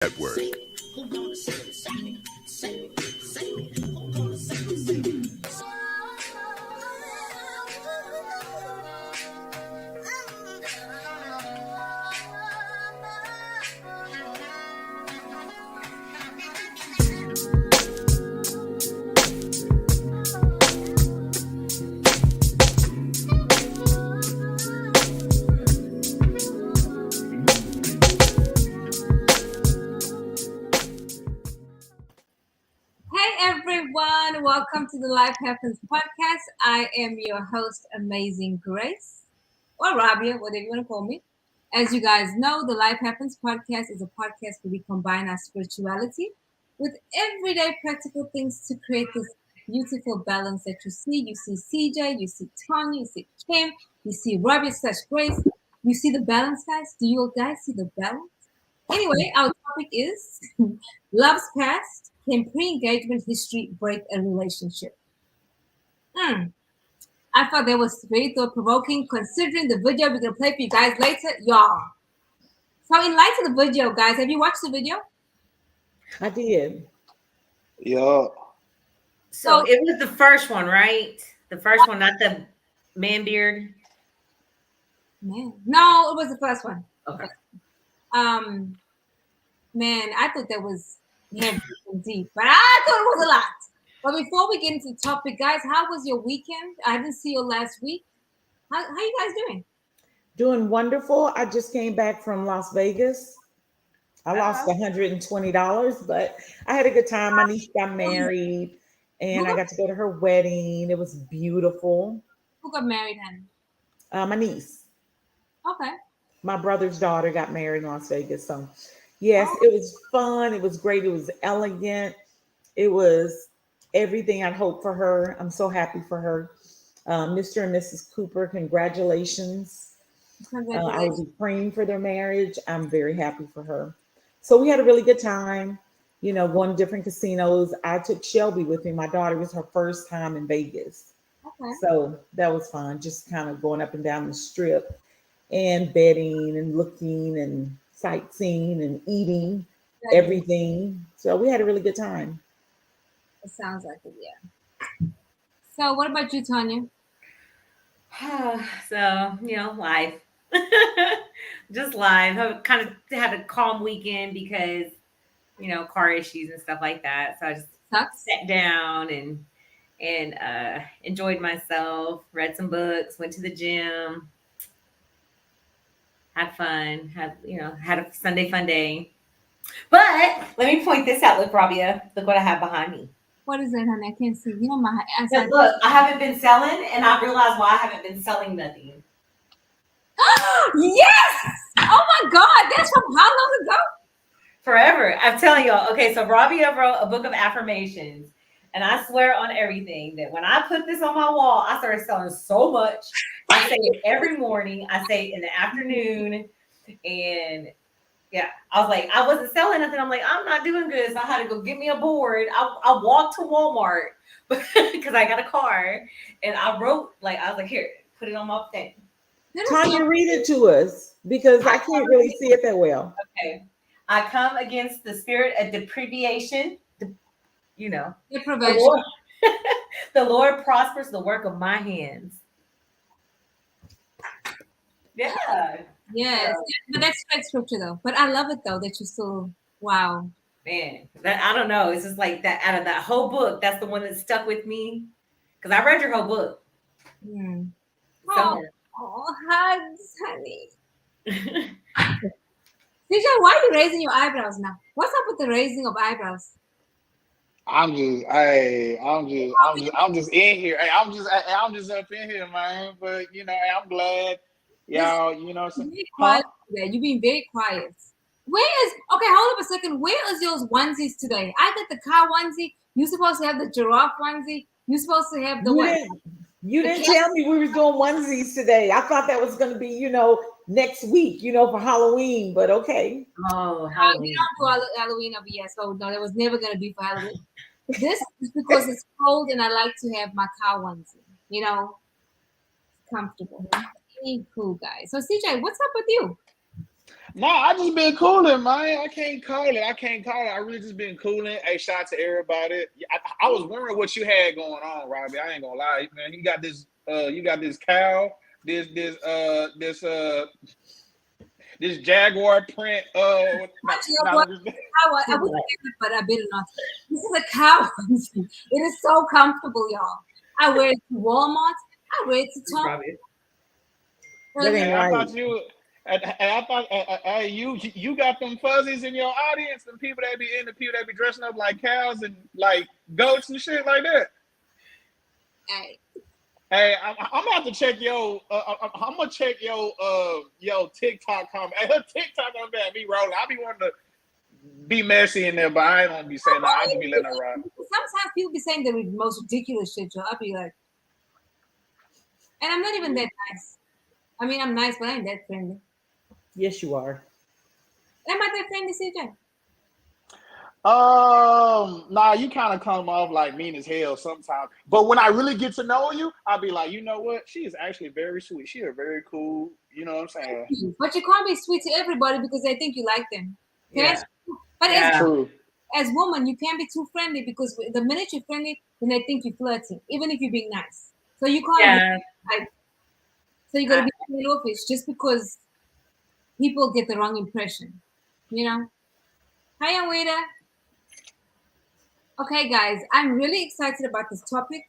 Network. Everyone, welcome to the Life Happens podcast. I am your host, Amazing Grace, or Rabia, whatever you want to call me. As you guys know, the Life Happens podcast is a podcast where we combine our spirituality with everyday practical things to create this beautiful balance that you see. You see CJ, you see Tanya, you see Kim, you see Rabia / Grace. You see the balance, guys? Do you guys see the balance? Anyway, our topic is love's past. Can pre-engagement history break a relationship? I thought that was very thought-provoking considering the video we're going to play for you guys later. Y'all. So in light of the video, guys, have you watched the video? I did. Yeah. So it was the first one, right? The first one, not the man beard. Man. No, it was the first one. Okay. Man, I thought that was heavy and deep, but I thought it was a lot. But before we get into the topic, guys, how was your weekend? I didn't see you last week. How you guys doing? Doing wonderful. I just came back from Las Vegas. I lost $120, but I had a good time. My niece got married and I got to go to her wedding. It was beautiful. Who got married, honey? My niece. Okay. My brother's daughter got married in Las Vegas. So, yes, it was fun. It was great. It was elegant. It was everything I'd hoped for her. I'm so happy for her. Mr. and Mrs. Cooper, congratulations. I will be praying for their marriage. I'm very happy for her. So we had a really good time, going to different casinos. I took Shelby with me. My daughter, was her first time in Vegas. Okay. So that was fun, just kind of going up and down the strip and betting and looking and sightseeing and eating everything. So we had a really good time. It sounds like it, yeah. So what about you, Tanya? So, life. Just life. I kind of had a calm weekend because, car issues and stuff like that. So I just sat down and enjoyed myself, read some books, went to the gym, had fun, had a Sunday fun day. But let me point this out. Look, Rabia, look what I have behind me. What is that, honey? I can't see. My look, I haven't been selling, and I realized why I haven't been selling nothing. Yes! Oh my God, that's from how long ago? Forever. I'm telling y'all. Okay, so Rabia wrote a book of affirmations, and I swear on everything that when I put this on my wall, I started selling so much. I say it every morning. I say it in the afternoon, and yeah, I was like, I wasn't selling nothing. I'm like, I'm not doing good. So I had to go get me a board. I walked to Walmart because I got a car, and I wrote, I was like, here, put it on my thing. Tanya, read it to us because I can't really see it that well. Okay. I come against the spirit of deprivation. Deprivation. The Lord prospers the work of my hands. Yeah. Yes. But that's like scripture though. But I love it though that you still, wow. Man, I don't know. It's just like that out of that whole book. That's the one that stuck with me. Because I read your whole book. Oh, hugs, honey. CJ, why are you raising your eyebrows now? What's up with the raising of eyebrows? I'm just in here. Hey, I'm just up in here, man. But I'm glad y'all, quiet. Yeah, you've been very quiet. Okay, hold up a second. Where is yours onesies today? I got the cow onesie. You're supposed to have the giraffe onesie. You're supposed to have the what? You didn't tell me we were doing onesies today. I thought that was going to be, next week, for Halloween, but okay. Oh, Halloween. We don't do Halloween over here, so no, that was never going to be for Halloween. This is because it's cold and I like to have my cow onesie, comfortable. Hey, cool, guys. So CJ, what's up with you? Nah, I just been cooling, man. I can't call it. I can't call it. I really just been cooling. Hey, shout out to everybody. I was wondering what you had going on, Robbie. I ain't gonna lie, man. You got this cow, this this uh this uh this jaguar print. Actually, you know what? I wouldn't say that, but I better not. This is a cow. It is so comfortable, y'all. I wear it to Walmart. I wear it to Target. That ain't And I right. thought you. And I thought, you got them fuzzies in your audience, and people that be in the people that be dressing up like cows and like goats and shit like that. Hey, Hey, I'm gonna have to check I'm gonna check your TikTok comment. Hey, her TikTok on that me rolling. I be wanting to be messy in there, but I ain't gonna be saying that. I just be letting her ride. sometimes people be saying the most ridiculous shit, y'all. I'll be like, and I'm not even that nice. I mean, I'm nice, but I ain't that friendly. Yes, you are. Am I that friendly, CJ? Nah, you kind of come off like mean as hell sometimes. But when I really get to know you, I'll be like, you know what? She is actually very sweet. She is very cool. You know what I'm saying? But you can't be sweet to everybody because they think you like them. Yeah. But Yeah. True. as woman, you can't be too friendly because the minute you're friendly, then they think you're flirting, even if you're being nice. So you can't Yeah. be like. So you got to be standoffish just because people get the wrong impression. You know. Hi, Aweda. Okay, guys, I'm really excited about this topic.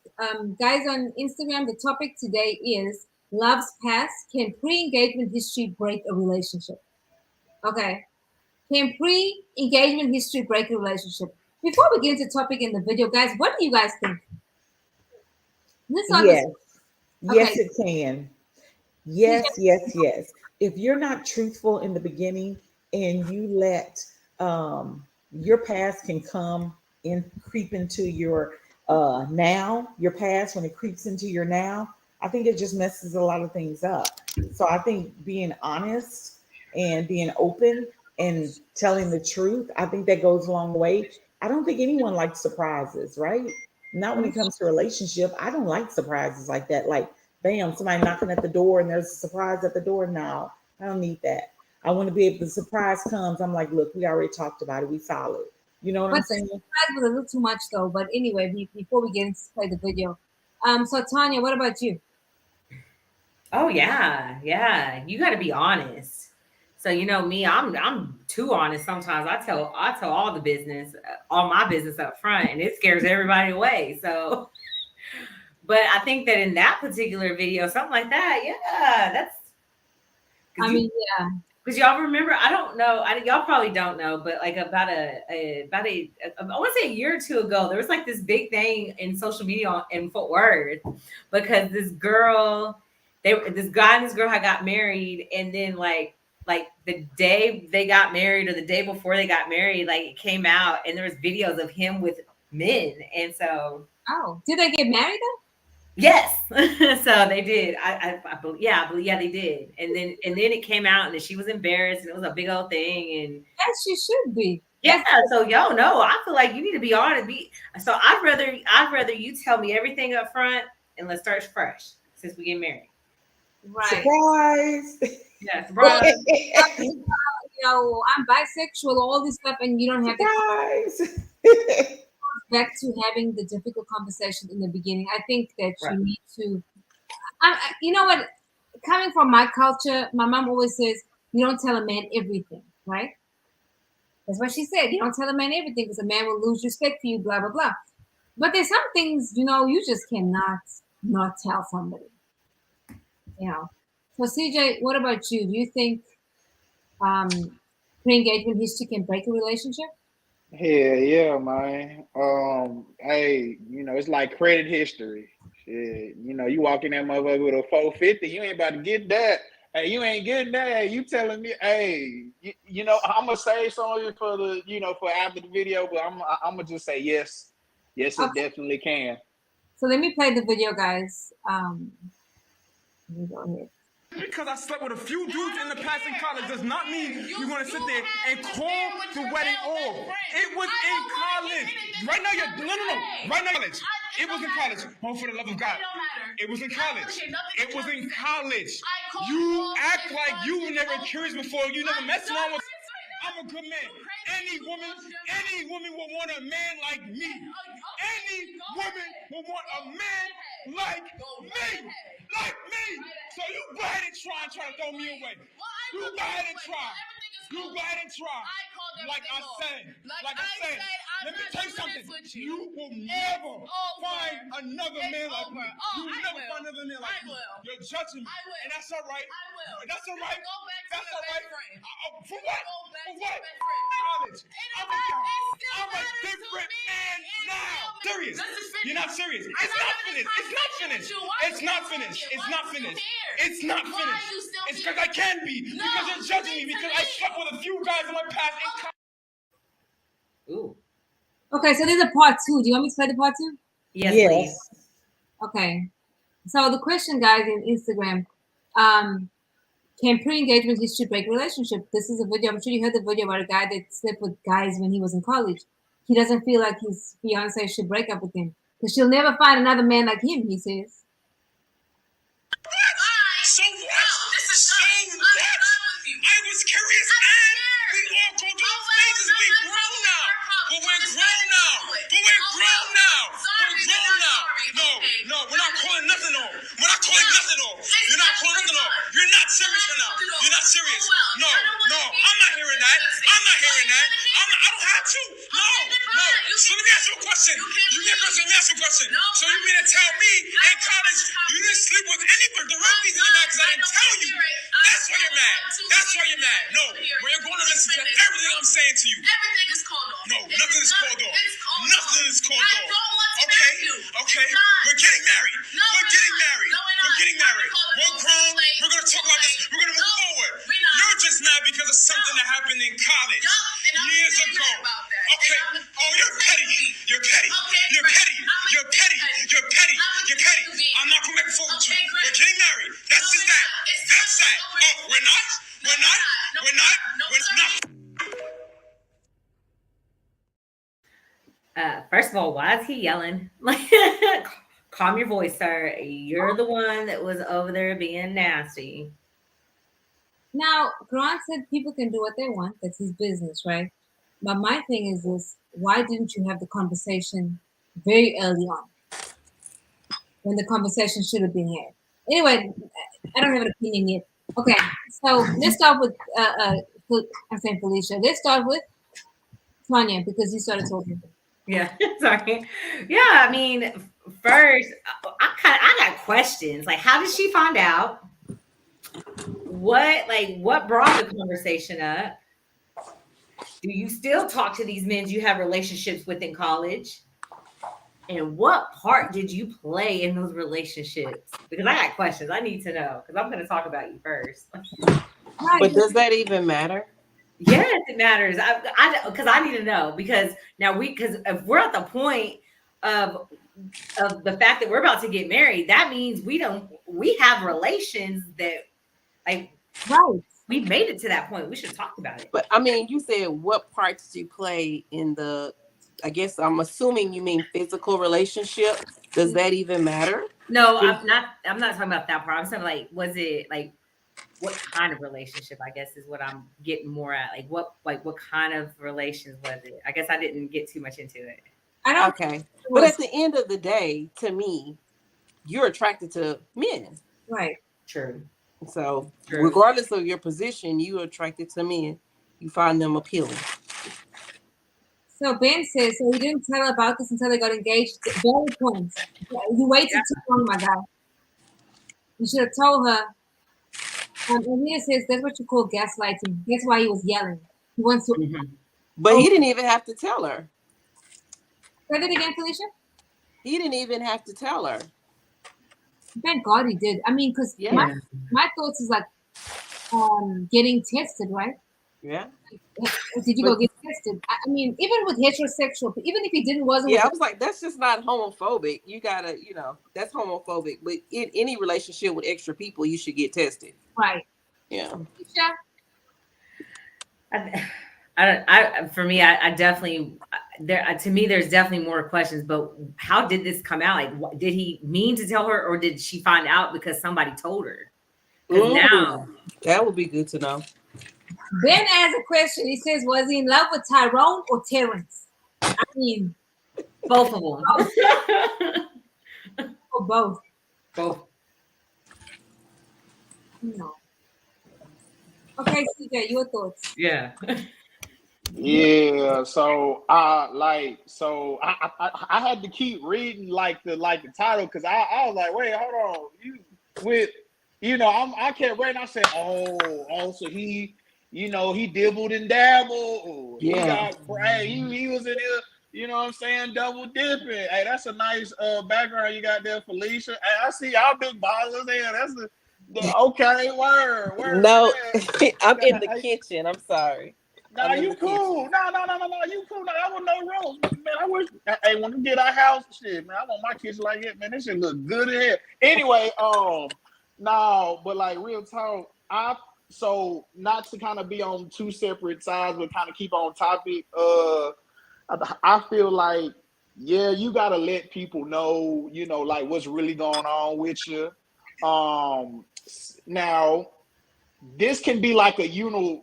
Guys on Instagram, the topic today is love's past. Can pre-engagement history break a relationship? Okay. Can pre-engagement history break a relationship? Before we get into the topic in the video, guys, what do you guys think? Let's start with Yes. okay. Yes, it can. Yes, yes, yes. If you're not truthful in the beginning and you let your past can come in, creep into your now, your past when it creeps into your now, I think it just messes a lot of things up. So I think being honest and being open and telling the truth, I think that goes a long way. I don't think anyone likes surprises, right? Not when it comes to a relationship. I don't like surprises like that. Like, bam, somebody knocking at the door and there's a surprise at the door. No, I don't need that. I want to be able, the surprise comes, I'm like, look, we already talked about it. We solid. You know what I'm But saying? that was a little too much though. But anyway, before we get into play the video, so Tanya, what about you? Oh yeah, yeah. You got to be honest. So you know me, I'm too honest sometimes. I tell all the business, all my business up front, and it scares everybody away. So, but I think that in that particular video, something like that, yeah, that's I because mean, yeah, because y'all remember. I don't know. Y'all probably don't know, but like I want to say a year or two ago, there was like this big thing in social media in Fort Worth because this guy and this girl had got married, and then like the day they got married or the day before they got married, like it came out and there was videos of him with men, and so oh, did they get married though? yes, so they did. I believe, yeah, they did, and then it came out, and then she was embarrassed, and it was a big old thing, and Yes, she should be. yeah, Yes, so yo, no, I feel like you need to be honest. So I'd rather you tell me everything up front and let's start fresh since we get married. right. Surprise. Yeah, Or surprise. I'm bisexual, all this stuff, and you don't have to Surprise. back to having the difficult conversation in the beginning. I think that Right. you need to. You know what? Coming from my culture, my mom always says you don't tell a man everything, right? That's what she said. You don't tell a man everything because a man will lose respect for you, blah blah blah. But there's some things you just cannot not tell somebody. You know. So CJ, what about you? Do you think pre-engagement history can break a relationship? Hell yeah, man. Hey, it's like credit history. Shit, you walk in that motherfucker with a 450, you ain't about to get that. Hey, you ain't getting that. You telling me, hey, I'm gonna save some of it for for after the video, but I'm gonna just say yes, yes, it Okay. definitely can. So let me play the video, guys. Let me go ahead. Because I slept with a few dudes in the past in college does not mean you're going to sit there and call the wedding off. It was in college. Right now, no. Right now, college. It was in college. Oh, for the love of God. It was in college. It was in college. You act like you were never curious before. You never messed around with. I'm a good man. Any woman will want a man like me. Any woman will want a man like me. Like me. So you go ahead and try to throw me away. You go ahead and try. You go ahead and try. Like I said, let me tell you something. You will never find another man like me. You will never find another man like me. You're judging me. And that's all right. That's all right. That's all right. For what? For what? College. I'm a different man now. Serious. You're not serious. It's not finished. It's not finished. It's not finished. It's not finished. It's not finished. It's because I can be. Because you're judging me. Because I slept with a few guys in my past. Ooh. Okay, so there's a part 2. Do you want me to play the part 2? Yes, Yes. please. Okay. So the question, guys, in Instagram, can pre-engagement history break relationship? This is a video. I'm sure you heard the video about a guy that slept with guys when he was in college. He doesn't feel like his fiance should break up with him because she'll never find another man like him, he says. So what? So what? I was curious, and we all go through those phases. We grown now. But we're grown now. No, we're not calling nothing on. We're not calling nothing on. You're not calling nothing on. You're not serious right now. You're not serious. No, I'm not hearing that. I don't have to. No. So let me ask you a question. Let me ask you a question. So you mean to tell me in college you didn't sleep with anybody? The real reason you're mad because I didn't tell you. That's why you're mad. No, where you're going to listen to everything I'm saying to you. Everything is called off. No, nothing is called off. Nothing is called I off. don't want to marry you. Okay. It's not. We're getting married. No, We're getting married. No, we're not. We're getting married. We're We're grown. We're going to talk about this. We're going to move forward. we're not. You're just mad because of something that happened in college And I'm years really ago. mad about that. Okay. And Oh, you're petty. You're petty. Okay, You're great. petty. You're petty. You're petty. You're petty. I'm not going to make forward with you. Okay, great. We're getting married. That's No, just we're that. not. It's That's not. that. No, Oh, we're not? We're not? No, We're not? no, We're sir. not. First of all, why is he yelling? Like, calm your voice, sir. You're the one that was over there being nasty. Now, Grant said people can do what they want. That's his business, right? But my thing is this: why didn't you have the conversation very early on, when the conversation should have been had? Anyway, I don't have an opinion yet. Okay, so let's start with I'm saying Felicia. Let's start with Tanya because you started talking. Yeah, sorry. Yeah, I mean, first, I got questions. Like, how did she find out? What brought the conversation up? Do you still talk to these men you have relationships with in college? And what part did you play in those relationships? Because I got questions. I need to know because I'm going to talk about you first. Right. But does that even matter? Yes, it matters. Because I need to know because if we're at the point of the fact that we're about to get married, that means we have relations that like Right. we've made it to that point. We should talk about it. But I mean, you said what part did you play in the, I guess I'm assuming you mean physical relationship. Does that even matter? No, I'm not talking about that part. I'm saying like, was it like what kind of relationship, I guess is what I'm getting more at. Like what kind of relations was it? I guess I didn't get too much into it. I don't. Okay. But at the end of the day, to me, you're attracted to men. Right. True. So True. regardless of your position, you are attracted to men. You find them appealing. So Ben says, so you didn't tell her about this until they got engaged. Very point. You waited too long, my guy. You should have told her. Anita says that's what you call gaslighting. That's why he was yelling. He wants to. Mm-hmm. But he didn't even have to tell her. Say that again, Felicia. He didn't even have to tell her. Thank God he did. I mean, because Yeah. my thoughts is like getting tested, right? Yeah. Did you go get tested? I mean, even with heterosexual, even if he wasn't. Yeah, I was like, that's just not homophobic. You gotta, that's homophobic. But in any relationship with extra people, you should get tested. Right. Yeah. For me, I definitely to me, there's definitely more questions. But how did this come out? Like, did he mean to tell her, or did she find out because somebody told her? Because now, that would be good to know. Ben has a question. He says, was he in love with Tyrone or Terrence? I mean, both of them. or both. Both. No. Okay, CJ, your thoughts. Yeah. Yeah, so I had to keep reading the title because I was like, wait, hold on, I kept reading. I said, so he dibbled and dabbled. He Yeah. he was in here, what I'm saying, double dipping. Hey, that's a nice background you got there, Felicia. Hey, I see y'all big ballers there. Okay, word. No, Man. I'm in the kitchen. I'm sorry. Nah, you cool. No, you cool. No, that was no rules. Man, I wish, hey, when we get our house, shit, man, I want my kitchen like that, man. This shit look good in here. Anyway, no, but like real talk, so not to kind of be on two separate sides, but kind of keep on topic. I feel like, yeah, you gotta let people know, like what's really going on with you. Now this can be like a universal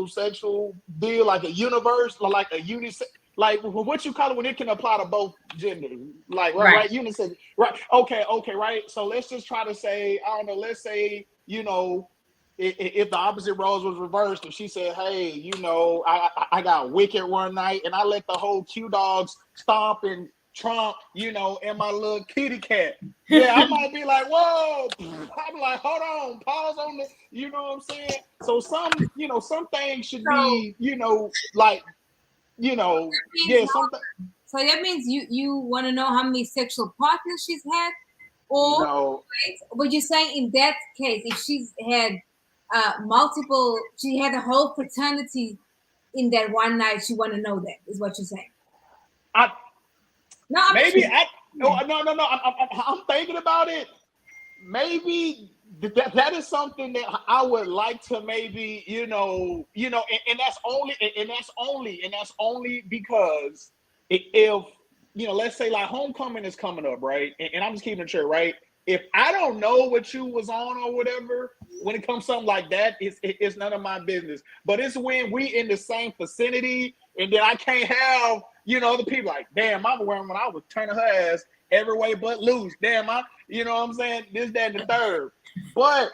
sexual deal, like a universe, like a unisex, like what you call it when it can apply to both genders, like right, unisex, right? Okay, right. So let's just try to say, I don't know. Let's say if the opposite roles was reversed, and she said, "Hey, I got wicked one night, and I let the whole Q dogs stomp and trump, and my little kitty cat." Yeah, I might be like, "Whoa!" I'm like, "Hold on, pause on the," you know what I'm saying? So some things should be, yeah, something. So that means you want to know how many sexual partners she's had, or No. right? But you're saying in that case, if she's had multiple, she had a whole fraternity in that one night. She want to know that is what you're saying. No, I'm thinking about it. Maybe that is something that I would like to maybe, and that's only because if let's say like homecoming is coming up, right? And I'm just keeping it true, right? If I don't know what you was on or whatever, when it comes to something like that, it's none of my business. But it's when we in the same vicinity, and then I can't have other people like, damn, I'm wearing when I was turning her ass every way but loose. Damn, you know what I'm saying? This, that, and the third. But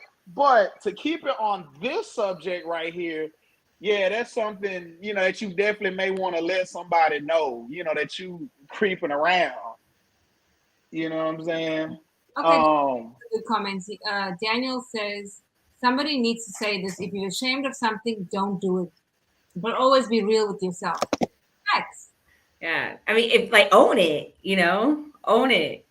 to keep it on this subject right here, yeah, that's something, that you definitely may want to let somebody know, that you creeping around. You know what I'm saying? Okay, good comments. Daniel says, somebody needs to say this. If you're ashamed of something, don't do it. But always be real with yourself. Facts. Yeah. I mean, if like own it, own it.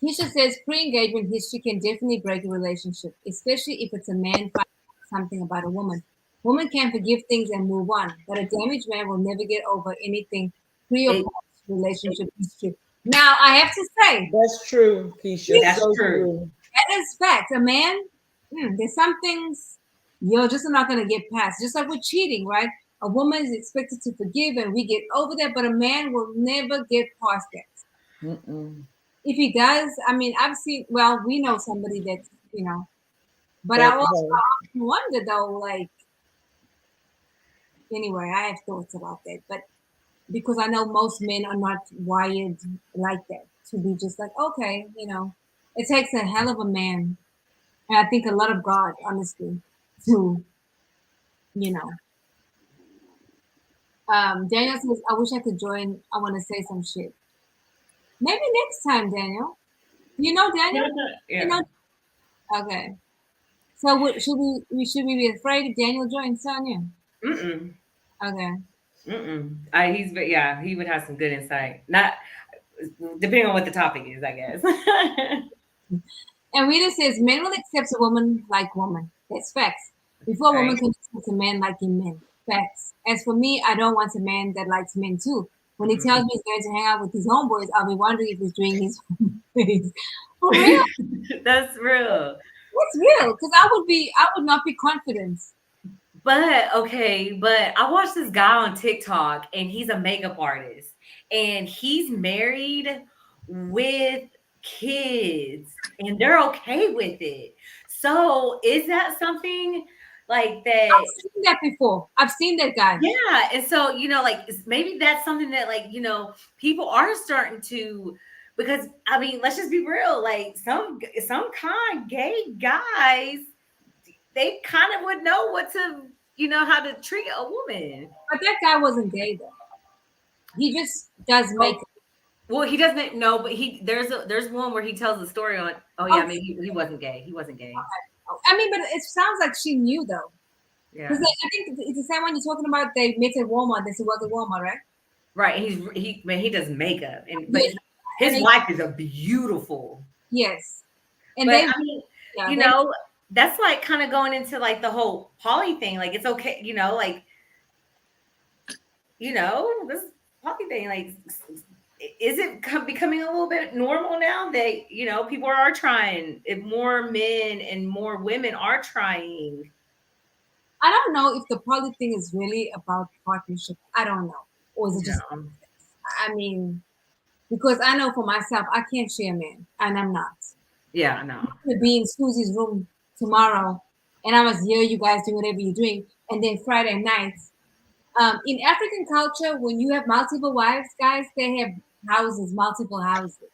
Keisha says pre-engagement history can definitely break a relationship, especially if it's a man finding out something about a woman. Women can forgive things and move on, but a damaged man will never get over anything pre or post relationship history. Now, I have to say, that's true, Keisha. That's so true. That is fact. A man, there's some things you're just not going to get past. Just like with cheating, right? A woman is expected to forgive and we get over that, but a man will never get past that. Mm-mm. If he does, I mean, we know somebody that's, but I also often wonder though, like, anyway, I have thoughts about that, but because I know most men are not wired like that to be just like, okay, it takes a hell of a man, and I think a lot of God, honestly, to, Daniel says, I wish I could join. I want to say some shit. Maybe next time, Daniel. You know Daniel? Yeah. Okay. So should we be afraid if Daniel joins Sonia? Mm-mm. Okay. He would have some good insight. Not depending on what the topic is, I guess. And Rita says men will accept a woman like woman. That's facts. Before a woman can accept a man liking men. Facts. As for me, I don't want a man that likes men too. When he tells me he's going to hang out with his homeboys, I'll be wondering if he's doing his homeboys. For real. That's real. It's real. Because I would not be confident. But I watched this guy on TikTok and he's a makeup artist and he's married with kids, and they're okay with it. So is that something like that? I've seen that before. I've seen that guy. Yeah, and so like maybe that's something that like people are starting to, because I mean let's just be real, like some kind gay guys, they kind of would know what to how to treat a woman. But that guy wasn't gay though. He just does make. Well, he doesn't know, but there's one where he tells the story on. Oh yeah, maybe he wasn't gay. He wasn't gay. I mean, but it sounds like she knew though. Yeah. Because I think it's the same one you're talking about. They met at Walmart. They said, "Was at Walmart, right?" Right. He does makeup, but his wife is a beautiful. Yes. And but they, I mean, that's like kind of going into like the whole poly thing. Like it's okay, like this poly thing. Like, is it becoming a little bit normal now that people are trying? If more men and more women are trying. I don't know if the poly thing is really about partnership. I don't know, or is it just? I mean, because I know for myself, I can't share a man, and I'm not. Yeah, no. I'm gonna be in Susie's room tomorrow, and I was here. You guys doing whatever you're doing, and then Friday nights. In African culture, when you have multiple wives, guys, they have houses, multiple houses.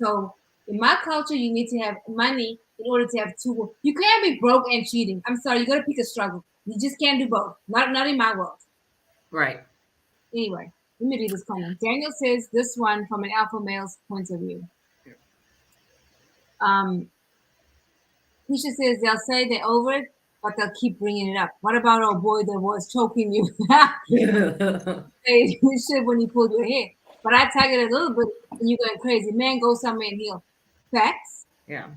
So in my culture, you need to have money in order to have two. You can't be broke and cheating. I'm sorry, you got to pick a struggle. You just can't do both. Not in my world. Right. Anyway, let me read this comment. Daniel says this one from an alpha male's point of view. Keisha says they'll say they're over it, but they'll keep bringing it up. What about our boy that was choking you? Hey, you should when he pulled your hair. But I tag it a little bit and you going crazy. Man, go somewhere and heal. Facts. Yeah.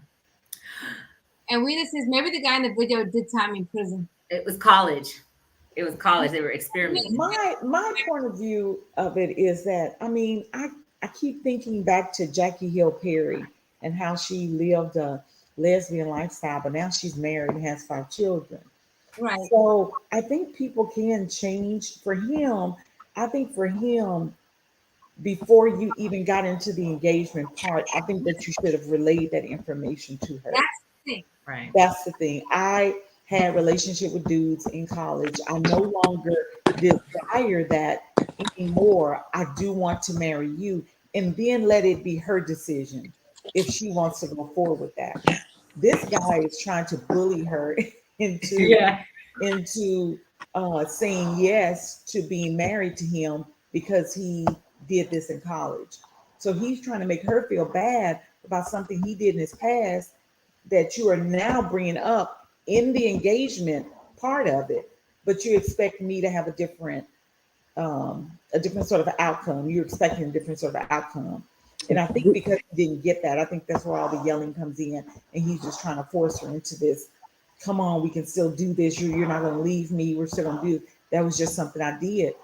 And Wheeler says maybe the guy in the video did time in prison. It was college. They were experimenting. My point of view of it is that I mean I keep thinking back to Jackie Hill Perry and how she lived a lesbian lifestyle, but now she's married and has 5 children. Right. So I think people can change. For him, I think for him, before you even got into the engagement part, I think that you should have relayed that information to her. That's the thing. Right. That's the thing. I had relationship with dudes in college. I no longer desire that anymore. I do want to marry you, and then let it be her decision if she wants to go forward with that. This guy is trying to bully her into saying yes to being married to him because he did this in college. So he's trying to make her feel bad about something he did in his past that you are now bringing up in the engagement part of it, but you expect me to have a different sort of outcome. You're expecting a different sort of outcome. And I think because he didn't get that, I think that's where all the yelling comes in, and he's just trying to force her into this. Come on, we can still do this. You're not going to leave me. We're still going to do. That was just something I did,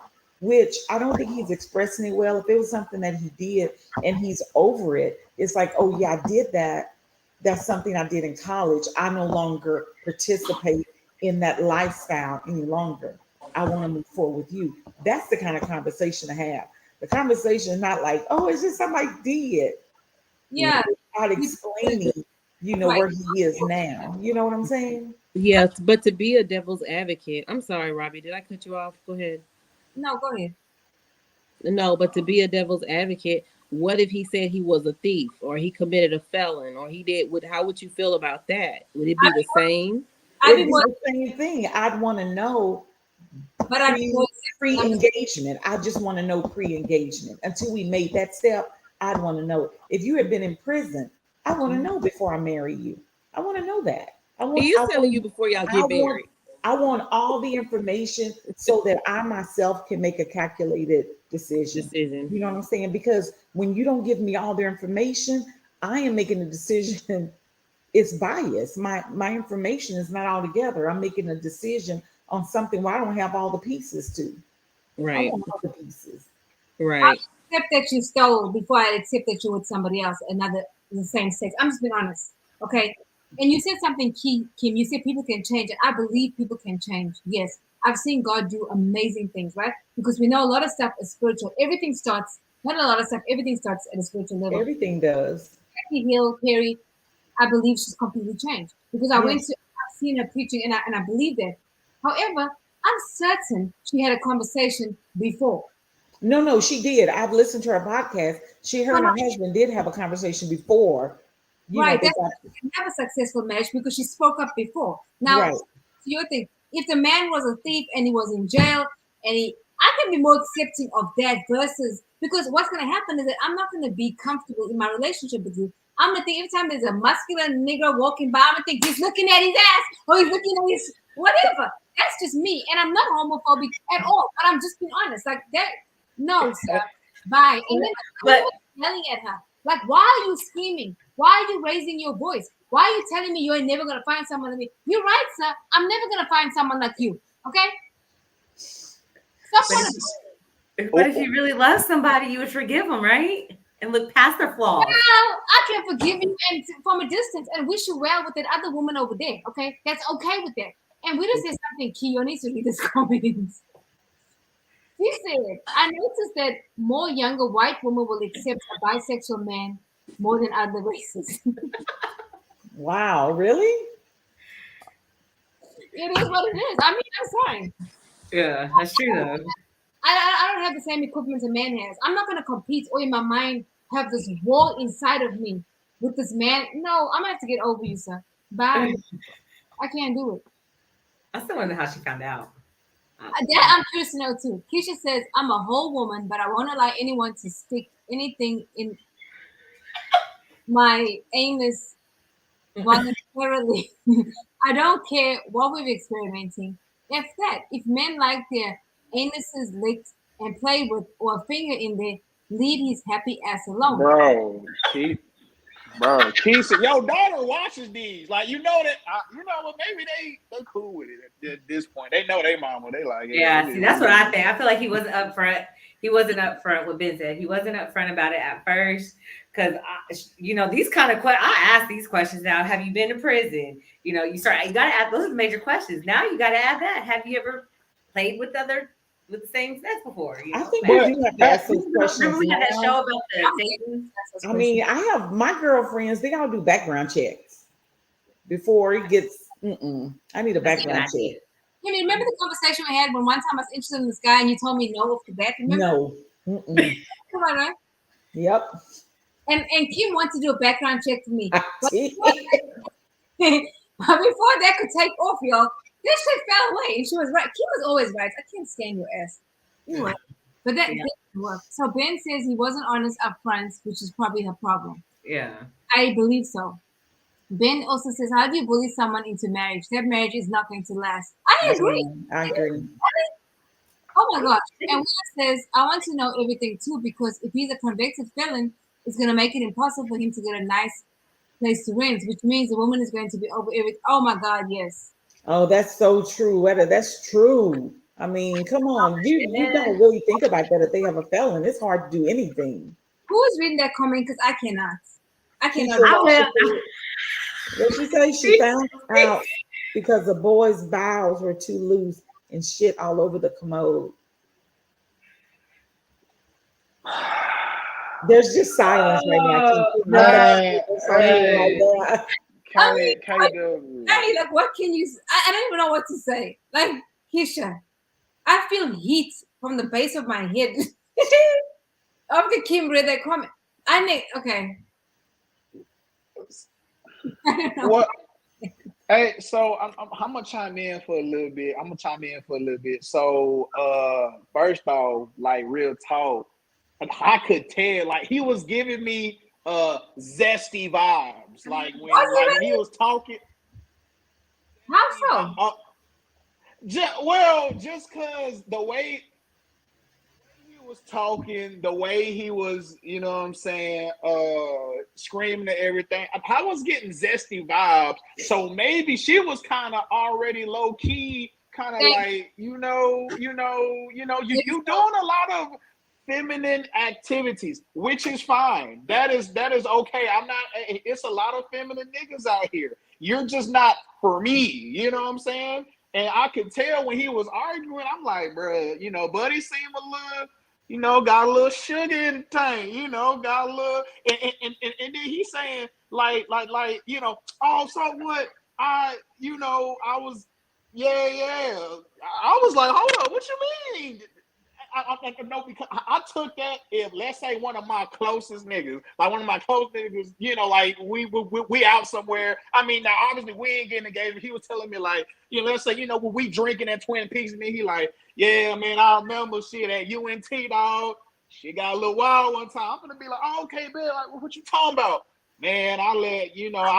which I don't think he's expressing it well. If it was something that he did and he's over it, it's like, oh yeah, I did that. That's something I did in college. I no longer participate in that lifestyle any longer. I want to move forward with you. That's the kind of conversation to have. The conversation is not like, oh, it's just somebody did. Yeah. Without explaining, where he is now. You know what I'm saying? Yes, but to be a devil's advocate, I'm sorry, Robbie, did I cut you off? Go ahead. No, go ahead. No, but to be a devil's advocate, what if he said he was a thief or he committed a felon or he did how would you feel about that? Would it be the same? It'd be the same thing. I'd want to know but pre-engagement. I just want to know pre-engagement. Until we made that step, I'd want to know. If you had been in prison, I want to know before I marry you. I want to know that. He is telling you before y'all get married. I want all the information so that I myself can make a calculated decision. You know what I'm saying? Because when you don't give me all the information, I am making a decision. It's biased. My information is not all together. I'm making a decision on something where I don't have all the pieces to. Right. I want all the pieces. Right. I accept that you stole before I accept that you're with somebody else, the same sex. I'm just being honest. Okay. And you said something key, Kim. You said people can change. I believe people can change. Yes. I've seen God do amazing things, right? Because we know a lot of stuff is spiritual. Everything starts, not a lot of stuff, everything starts at a spiritual level. Everything does. Becky Hill Perry, I believe she's completely changed because I've seen her preaching and I believe that. However, I'm certain she had a conversation before. No, she did. I've listened to her podcast. Her No, and no, her husband did have a conversation before. right, They that's got have a successful marriage because she spoke up before. Now, right. to your thing, if the man was a thief and he was in jail, I can be more accepting of that versus because what's going to happen is that I'm not going to be comfortable in my relationship with you. I'm gonna think every time there's a muscular nigga walking by, I'm gonna think he's looking at his ass or he's looking at his whatever. That's just me, and I'm not homophobic at all. But I'm just being honest, like that. No, sir. Bye. And then But yelling at her. Like, why are you screaming? Why are you raising your voice? Why are you telling me you're never gonna find someone like me? You're right, sir. I'm never gonna find someone like you. Okay? Stop but trying to. if you really love somebody, you would forgive them, right? And look past their flaws. Well, I can forgive you and from a distance and wish you well with that other woman over there. Okay, that's okay with that. And we just said something key. You need to read this comment. He said, I noticed that more younger white women will accept a bisexual man more than other races. Wow, really? It is what it is. I mean, I'm sorry. Yeah, that's true though. I don't have the same equipment a man has. I'm not going to compete or in my mind have this wall inside of me with this man. No, I'm going to have to get over you, sir. Bye. I can't do it. I still wonder how she found out. That I'm curious to know too. Keisha says, I'm a whole woman, but I won't allow anyone to stick anything in my anus voluntarily. I don't care what we're experimenting. If men like their anuses licked and played with or a finger in there, leave his happy ass alone. Bro, Keisha, your daughter watches these. Like, you know that, what? Maybe they cool with it at this point. They know their mama. They like, Yeah, see, that's what I think. I feel like he wasn't upfront. He wasn't upfront with Ben said. He wasn't upfront about it at first because, these kind of questions. I ask these questions now. Have you been to prison? You got to ask those are major questions. Now you got to add that. Have you ever played with the same sex before? I think we do have to ask those questions. Remember we had that show about the dating? I mean, I have my girlfriends. They all do background checks before it gets. I need a background check. You remember the conversation we had when one time I was interested in this guy and you told me no off the bat? Remember? No. Come on, right? Yep. And Kim wanted to do a background check for me. But before that could take off, y'all, this shit fell away. And she was right. Kim was always right. I can't stand your ass. Anyway, but that didn't work. So Ben says he wasn't honest up front, which is probably her problem. Yeah. I believe so. Ben also says, how do you bully someone into marriage? That marriage is not going to last. I agree. Oh my gosh. And Will says, I want to know everything too, because if he's a convicted felon, it's going to make it impossible for him to get a nice place to rent, which means the woman is going to be over everything. Oh my God, yes. Oh, that's so true. That's true. I mean, come on. You don't really think about that if they have a felon. It's hard to do anything. Who is reading that comment? Because I cannot. What she say? She found out because the boys' bowels were too loose and shit all over the commode. There's just silence right now. Like, what can you? I don't even know what to say. Like, Keisha, I feel heat from the base of my head after Kim read that comment. Okay. What? Hey, so I'm gonna chime in for a little bit. So, first off, like real talk, I could tell, like he was giving me zesty vibes, like when he was talking. How so? Just because the way he was talking, the way he was, you know what I'm saying, screaming at everything. I was getting zesty vibes. So maybe she was kind of already low key, kind of like, you doing a lot of feminine activities, which is fine. That is okay. It's a lot of feminine niggas out here. You're just not for me. You know what I'm saying? And I could tell when he was arguing, I'm like, bro, Buddy seemed a little got a little sugar in the tank, got a little, and then he's saying oh, so what? I was, yeah. I was like, hold up, what you mean? I know because I took that if let's say one of my closest niggas, like one of my close niggas, like we out somewhere. I mean, now obviously we ain't getting engaged. He was telling me like, let's say when we drinking at Twin Peaks, and then he like, yeah, man, I remember shit at UNT, dog. She got a little wild one time. I'm gonna be like, oh, okay, man, like what you talking about? Man, I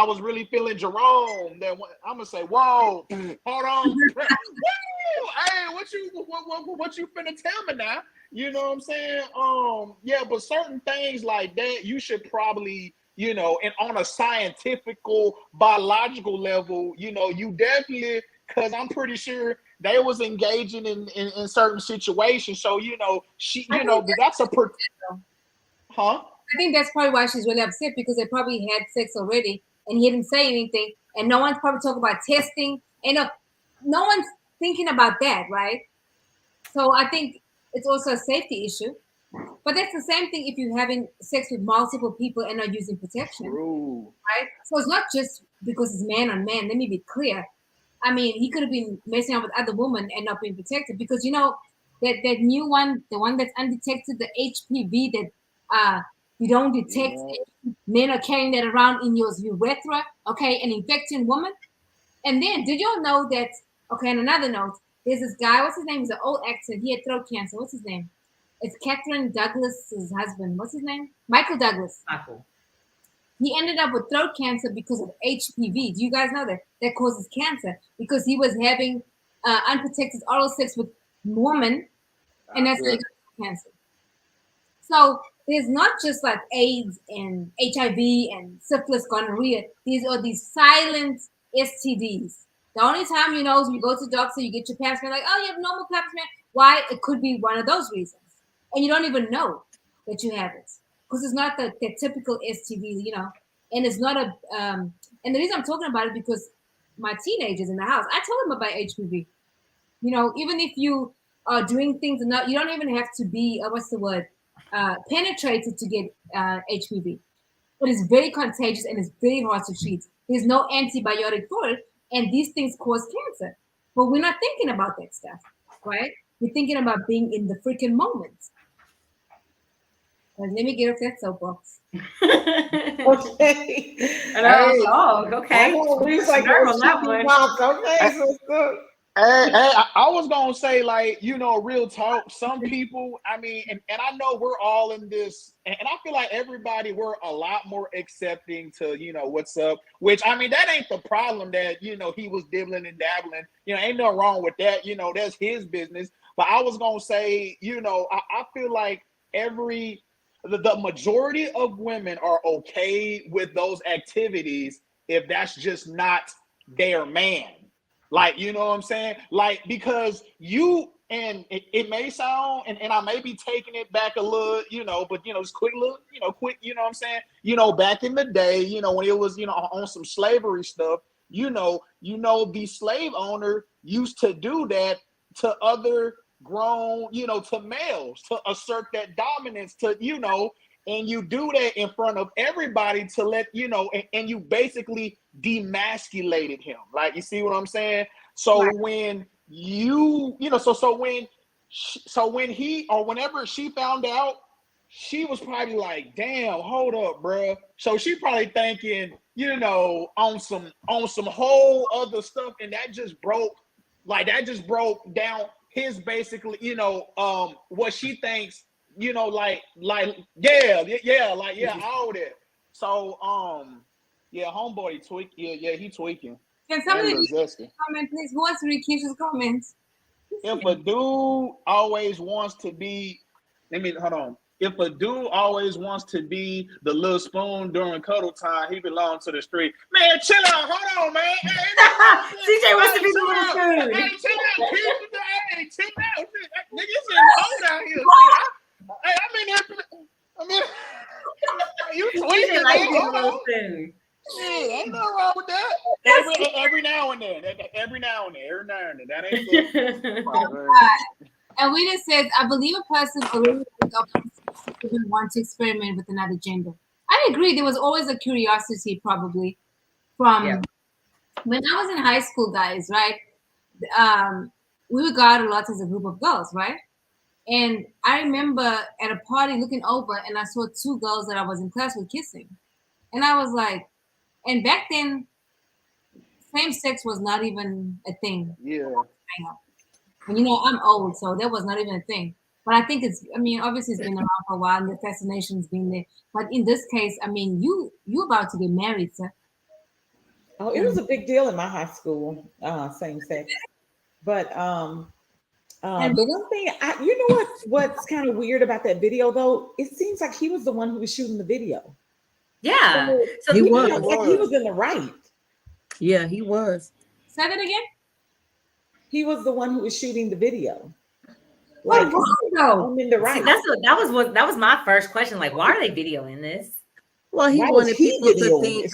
was really feeling Jerome. That I'm gonna say, whoa, hold on. Hey, what you finna tell me now? You know what I'm saying? Yeah, but certain things like that, you should probably, and on a scientifical, biological level, you definitely, because I'm pretty sure they was engaging in certain situations. So, that's huh? I think that's probably why she's really upset, because they probably had sex already and he didn't say anything, and no one's probably talking about testing, and no one's thinking about that, right? So I think it's also a safety issue. But that's the same thing if you're having sex with multiple people and not using protection, True. right? So it's not just because it's man on man. Let me be clear. I mean, he could have been messing up with other women and not being protected, because that new one, the one that's undetected, the HPV that you don't detect. Yeah. Men are carrying that around in your urethra, okay, and infecting women. And then, did you all know that? Okay, on another note, there's this guy. What's his name? He's an old actor. He had throat cancer. What's his name? It's Catherine Douglas's husband. What's his name? Michael Douglas. Michael. He ended up with throat cancer because of HPV. Do you guys know that? That causes cancer because he was having unprotected oral sex with women, and that's how he got cancer. So there's not just like AIDS and HIV and syphilis, gonorrhea. These are these silent STDs. The only time you know is when you go to the doctor, you get your pap smear, like, oh, you have normal pap smear. Why? It could be one of those reasons. And you don't even know that you have it. Because it's not the typical STD, and it's not a, and the reason I'm talking about it because my teenagers in the house, I told them about HPV. Even if you are doing things, you don't even have to be, what's the word? Penetrated to get HPV. But it's very contagious and it's very hard to treat. There's no antibiotic for it, and these things cause cancer. But we're not thinking about that stuff, right? We're thinking about being in the freaking moment. Let me get off that soapbox. Okay. And I was like, oh, okay. He's like, okay, so I was gonna say, like, real talk. Some people, I mean, and I know we're all in this, and I feel like everybody, we're a lot more accepting to, what's up. Which, I mean, that ain't the problem that he was dibbling and dabbling. Ain't nothing wrong with that. That's his business. But I was gonna say, I feel like the majority of women are okay with those activities if that's just not their man. Like, you know what I'm saying? Like, because and it may sound, and I may be taking it back a little, but, it's quick, you know what I'm saying? Back in the day, when it was, on some slavery stuff, the slave owner used to do that to other grown, to males, to assert that dominance, to, and you do that in front of everybody to let, and you basically demasculated him. Like, you see what I'm saying? So right. When when he, or whenever she found out, she was probably like, damn, hold up, bro. So she probably thinking, on some whole other stuff. And that just broke down his basically, what she thinks, all that. So, homeboy tweak. Yeah, he tweaking. Can somebody comment, please? Who wants to read Keisha's comments? If a dude always wants to be, hold on. If a dude always wants to be the little spoon during cuddle time, he belongs to the street. Man, chill out. Hold on, man. CJ wants to be the little spoon. Hey, chill out. Chill out. Nigga, it's cold out here. You tweaking like a little spoon. Yeah, ain't nothing wrong with that. Every now and then. That ain't good. And we just said, I believe a person believes even want to experiment with another gender. I agree. There was always a curiosity, probably, from Yeah. when I was in high school, guys, right? Um, we would go out a lot as a group of girls, right? And I remember at a party looking over and I saw two girls that I was in class with kissing. And I was like, and back then, same sex was not even a thing. Yeah. And you know, I'm old, so that was not even a thing. But I think it's, I mean, obviously it's been around for a while and the fascination's been there. But in this case, I mean, you about to get married, sir. Oh, it was a big deal in my high school, same sex. But And the one thing you know what's kind of weird about that video though, it seems like he was the one who was shooting the video. Yeah. So So He he was. felt like he was in the right. Yeah, he was. say that again. He was the one who was shooting the video. What Like wrong though? I'm in the see, right. that was my first question. Like, why are they videoing this? Well, he Why was wanted he people to videoing think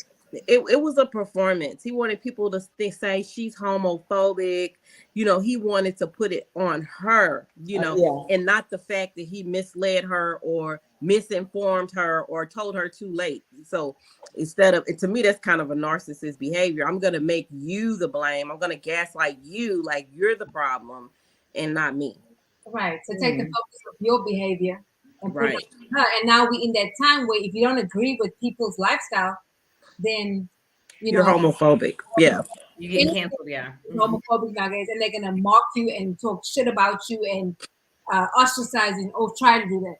it was a performance. He wanted people to say she's homophobic. You know, he wanted to put it on her, you know, Yeah. and not the fact that he misled her or misinformed her or told her too late. So instead of, to me, that's kind of a narcissist behavior. I'm going to make you the blame. I'm going to gaslight you like you're the problem and not me. Right. So take the Mm. focus of your behavior and put it Right. on her. And now we in that time where if you don't agree with people's lifestyle, then you You're know homophobic. Yeah. You get canceled, yeah. homophobic nowadays, and they're gonna mock you and talk shit about you and ostracize you or try to do that.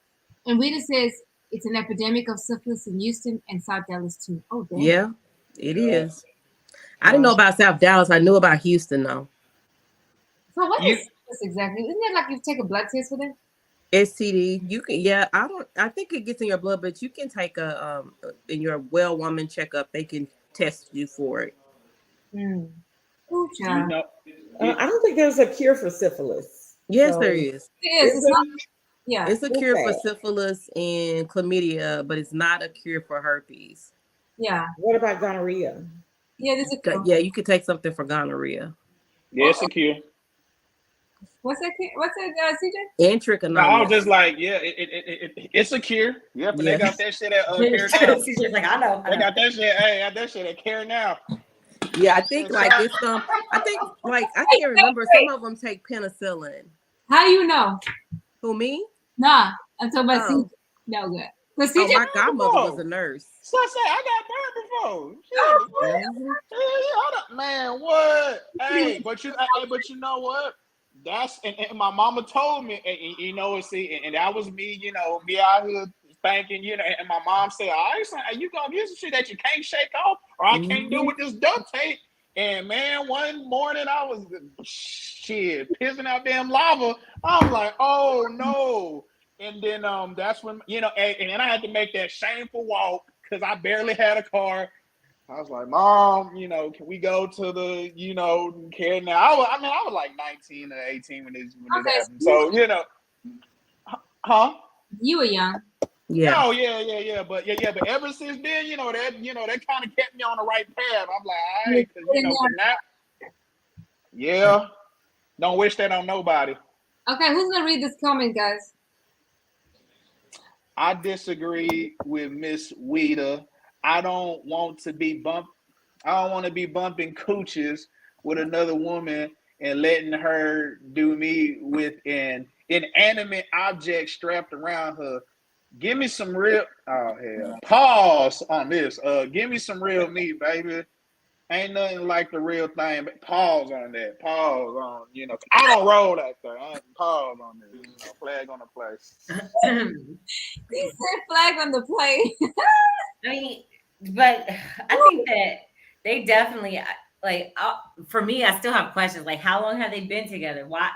And Rita says it's an epidemic of syphilis in Houston and South Dallas too. Oh damn. Yeah, it Yeah. is. I didn't know about South Dallas. I knew about Houston though. So what You is syphilis exactly? Isn't it like you take a blood test for that? STD. You can, yeah. I think it gets in your blood, but you can take a in your well woman checkup. They can test you for it. Hmm. Ooh, you child. know I don't think there's a cure for syphilis. Yes, So there is. It is. is It's not. it? Yeah. It's a What's cure for that? syphilis and chlamydia, but it's not a cure for herpes. Yeah. What about gonorrhea? Yeah. There's a cure. Yeah, you could take something for gonorrhea yeah, it's secure. What's that? What's that? CJ? and No, I was trichomoniasis. just like, yeah, it's secure. Yep, and they Yeah. got that shit at Care Now. She's just like, I know. They got that shit. Hey, got that shit at Care Now. Yeah, I think like it's I think like I can't remember. Some of them take penicillin. How you know? Who, me? Nah, I'm talking about Oh. CJ. No good. But Oh, CJ, my godmother was a nurse. So I said, I got burned before. Shit, Mhm. hold up, man. What? Hey, but you know what? That's and my mama told me, and you know, see, and that was me, you know, me out here thinking, you know, and my mom said, all right, son, you gonna get some shit that you can't shake off, or I can't do with this duct tape. And man, one morning I was pissing out damn lava. I was like, oh no. And then that's when, you know, and then I had to make that shameful walk because I barely had a car. I was like, Mom, you know, can we go to the, you know, Care Now? I was like 19 or 18 when this Okay, happened. So, you know, huh? you were young. Yeah. Oh yeah. But but ever since then, you know, that kind of kept me on the right path. I'm like, all right, because you know, 'cause now, yeah, don't wish that on nobody. Okay, who's gonna read this comment, guys? I disagree with Miss Weeda. I don't want to be bumping cooches with another woman and letting her do me with an inanimate object strapped around her. Give me some real pause on this. Give me some real meat, baby. Ain't nothing like the real thing, but pause on that. Pause on, you know. I don't roll that thing. Pause on this. You know, flag on the play. He said flag on the play. I mean, but I think that they definitely for me, I still have questions. Like, how long have they been together? Why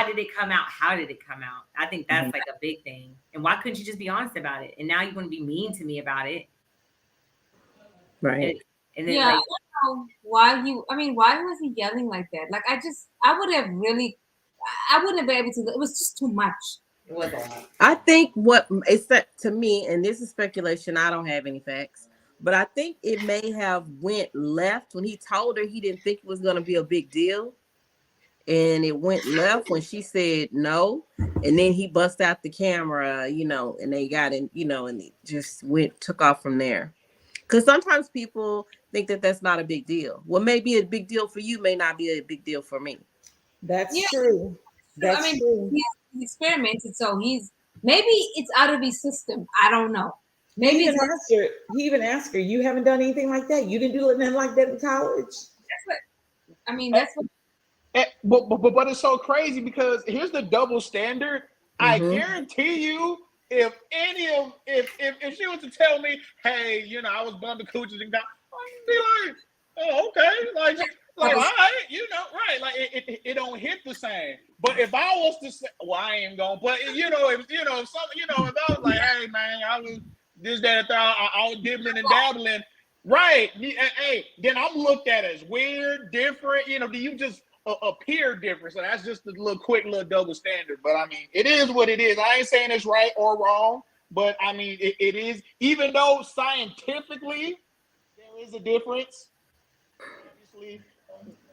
did it come out? How did it come out? I think that's like a big thing. And why couldn't you just be honest about it? And now you want to be mean to me about it. Right. And then Yeah, I don't know why was he yelling like that? Like I wouldn't have been able to. It was just too much. it was a lot. I think what it's that to me, and this is speculation. I don't have any facts, but I think it may have went left when he told her he didn't think it was going to be a big deal. and it went left when she said no, and then he bust out the camera, and they got in, and it just took off from there. Because sometimes people think that that's not a big deal. What may be a big deal for you may not be a big deal for me. That's Yeah. true. I That's mean, true. he's experimented, so maybe it's out of his system. I don't know. He Maybe even it's asked her. He even asked her, "You haven't done anything like that. You didn't do nothing like that in college." that's what I mean. Eh, That's what but it's so crazy because here's the double standard. I Mm-hmm. guarantee you, if any of if she was to tell me, hey, I was bumping cooches and got, I'd be like, oh, okay, like all right, right, like it don't hit the same. But if I was to say, well, I ain't gonna, but if something, if I was like, hey man, I was this, that, and that, I was dibbling and dabbling, right? Hey, then I'm looked at as weird, different. Do you just appear different? So that's just a quick little double standard. But I mean, it is what it is. I ain't saying it's right or wrong, but I mean, it is. Even though scientifically there is a difference, obviously,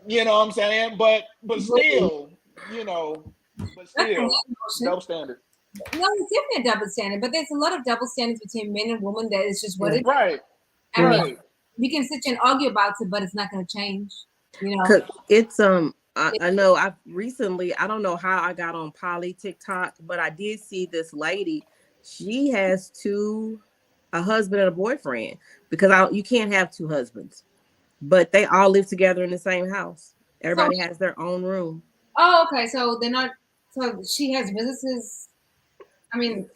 you know what I'm saying. But still, that's a head double notion. standard. No, it's definitely a double standard, but there's a lot of double standards between men and women that is just what it is. Right. I mean, Right. we can sit here and argue about it, but it's not going to change. Cause it's I know I've recently, I don't know how I got on poly TikTok, but I did see this lady. She has a husband and a boyfriend, because you can't have two husbands, but they all live together in the same house. Everybody has their own room. Oh, okay. So they're not. So she has businesses. I mean,